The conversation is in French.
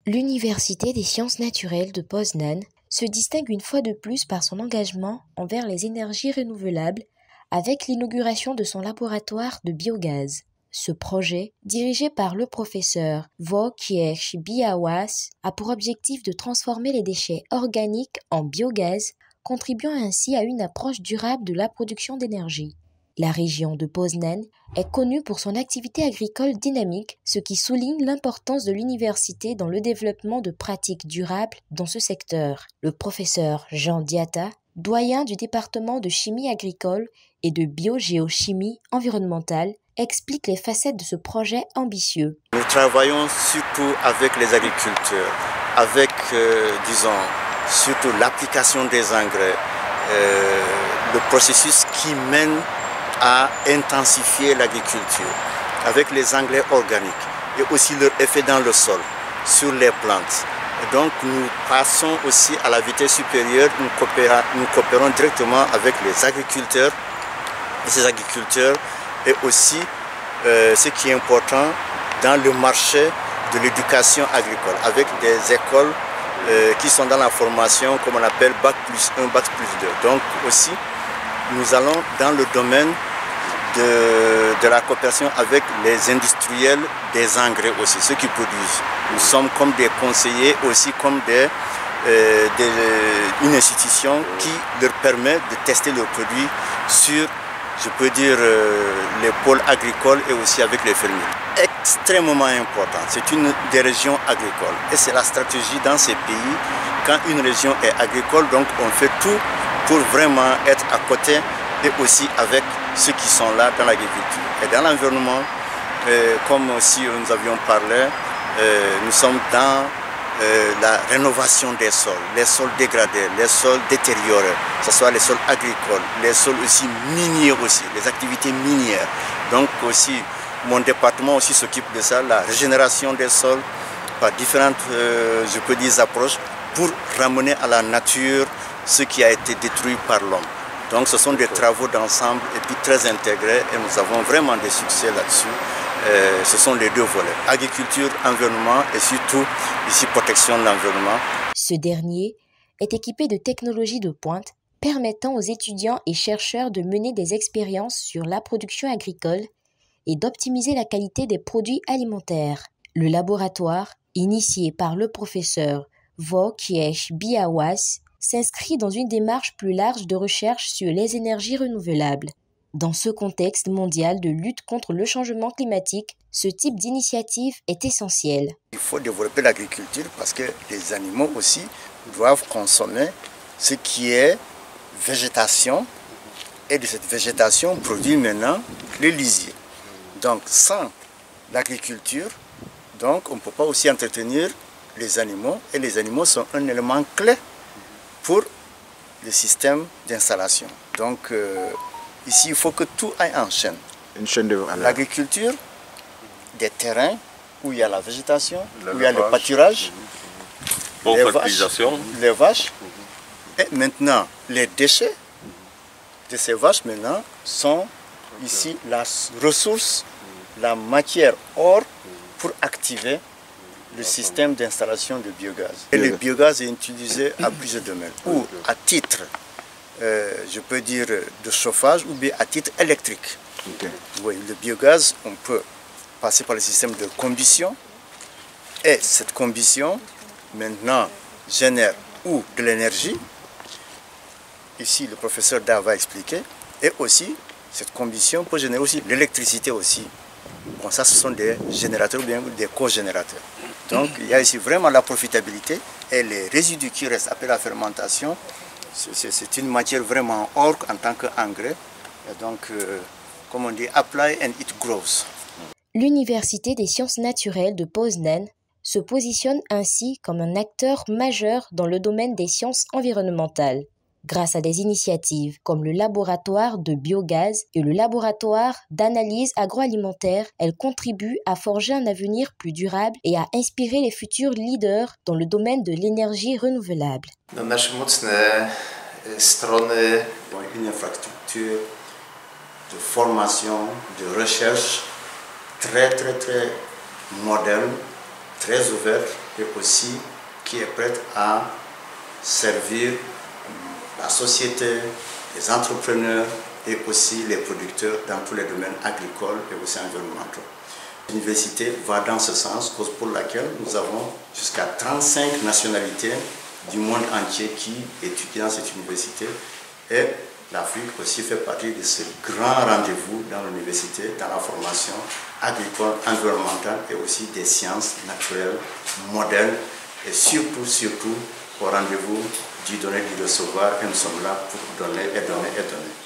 L'Université des sciences naturelles de Poznan se distingue une fois de plus par son engagement envers les énergies renouvelables avec l'inauguration de son laboratoire de biogaz. Ce projet, dirigé par le professeur Wojciech Białas, a pour objectif de transformer les déchets organiques en biogaz, contribuant ainsi à une approche durable de la production d'énergie. La région de Poznan est connue pour son activité agricole dynamique, ce qui souligne l'importance de l'université dans le développement de pratiques durables dans ce secteur. Le professeur Jean Diata, doyen du département de chimie agricole et de biogéochimie environnementale, explique les facettes de ce projet ambitieux. Nous travaillons surtout avec les agriculteurs, avec, surtout l'application des engrais, le processus qui mène à intensifier l'agriculture avec les engrais organiques et aussi leur effet dans le sol, sur les plantes. Et donc nous passons aussi à la vitesse supérieure, nous coopérons directement avec les agriculteurs et ces agriculteurs et aussi ce qui est important dans le marché de l'éducation agricole avec des écoles qui sont dans la formation comme on appelle Bac plus 1, Bac plus 2. Donc aussi nous allons dans le domaine de la coopération avec les industriels des engrais aussi, ceux qui produisent. Nous sommes comme des conseillers aussi, comme une institution qui leur permet de tester leurs produits sur, je peux dire, les pôles agricoles et aussi avec les fermiers. Extrêmement important, c'est une des régions agricoles et c'est la stratégie dans ces pays. Quand une région est agricole, donc on fait tout pour vraiment être à côté et aussi avec ceux qui sont là dans l'agriculture. Et dans l'environnement, comme aussi nous avions parlé, nous sommes dans la rénovation des sols, les sols dégradés, les sols détériorés, que ce soit les sols agricoles, les sols aussi miniers aussi, les activités minières. Donc aussi, mon département aussi s'occupe de ça, la régénération des sols par différentes, je peux dire, approches pour ramener à la nature ce qui a été détruit par l'homme. Donc ce sont des travaux d'ensemble et puis très intégrés et nous avons vraiment des succès là-dessus. Ce sont les deux volets, agriculture, environnement et surtout ici protection de l'environnement. Ce dernier est équipé de technologies de pointe permettant aux étudiants et chercheurs de mener des expériences sur la production agricole et d'optimiser la qualité des produits alimentaires. Le laboratoire, initié par le professeur Wojciech Białas, s'inscrit dans une démarche plus large de recherche sur les énergies renouvelables. Dans ce contexte mondial de lutte contre le changement climatique, ce type d'initiative est essentiel. Il faut développer l'agriculture parce que les animaux aussi doivent consommer ce qui est végétation et de cette végétation produit maintenant le lisier. Donc sans l'agriculture, donc on ne peut pas aussi entretenir les animaux et les animaux sont un élément clé pour le système d'installation. Donc ici, il faut que tout aille en chaîne. Une chaîne de valeur. L'agriculture, des terrains où il y a la végétation, où il y a le pâturage, les vaches. Et maintenant, les déchets de ces vaches maintenant sont ici la ressource, la matière or pour activer le système d'installation de biogaz. Et le biogaz est utilisé à plusieurs domaines, ou à titre, je peux dire, de chauffage, ou bien à titre électrique. Okay. Oui, le biogaz, on peut passer par le système de combustion, et cette combustion, maintenant, génère ou de l'énergie, ici le professeur Da va expliquer, et aussi, cette combustion peut générer aussi l'électricité aussi. Bon, ça, ce sont des générateurs ou bien des cogénérateurs. Donc, il y a ici vraiment la profitabilité et les résidus qui restent après la fermentation, c'est une matière vraiment or en tant qu'engrais. Donc, comme on dit, apply and it grows. L'Université des sciences naturelles de Poznan se positionne ainsi comme un acteur majeur dans le domaine des sciences environnementales. Grâce à des initiatives comme le laboratoire de biogaz et le laboratoire d'analyse agroalimentaire, elle contribue à forger un avenir plus durable et à inspirer les futurs leaders dans le domaine de l'énergie renouvelable. Nasze mocne strony, une infrastructure de formation, de recherche très moderne, très ouverte et aussi qui est prête à servir la société, les entrepreneurs et aussi les producteurs dans tous les domaines agricoles et aussi environnementaux. L'université va dans ce sens, cause pour laquelle nous avons jusqu'à 35 nationalités du monde entier qui étudient dans cette université. Et l'Afrique aussi fait partie de ce grand rendez-vous dans l'université, dans la formation agricole, environnementale et aussi des sciences naturelles, modernes et surtout au rendez-vous du donner, du recevoir. Et nous sommes là pour donner et donner et donner.